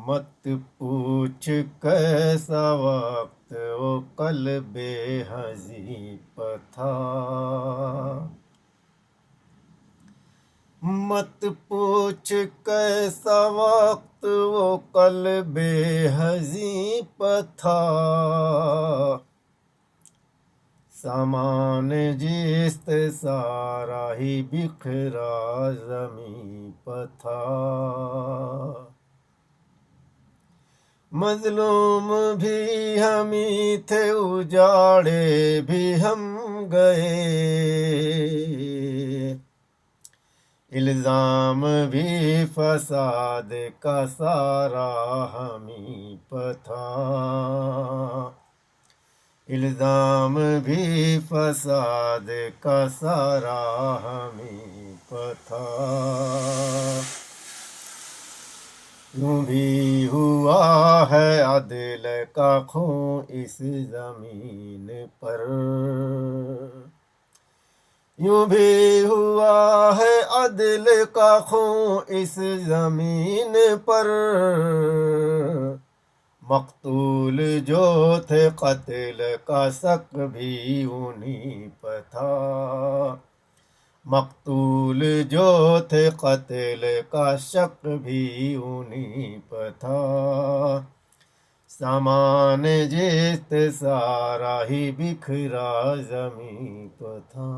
مت پوچھ کیسا وقت وہ قلب حزیب تھا، مت پوچھ کیسا وقت وہ قلب حزیب تھا، سامان جست سارا ہی بکھرا زمیں پر تھا، مظلوم بھی ہمیں تھے اجاڑے بھی ہم گئے، الزام بھی فساد کا سارا ہمیں پر تھا، الزام بھی فساد کا سارا ہمیں پر تھا، یوں بھی ہوا ہے عدل کا خون اس زمین پر، یوں بھی ہوا ہے عدل کا خون اس زمین پر، مقتول جو تھے قتل کا شک بھی انہیں پر تھا، مقتول جو تھے قتل کا شک بھی انہیں پر تھا، سامان جست سارا ہی بکھرا زمیں پر تھا۔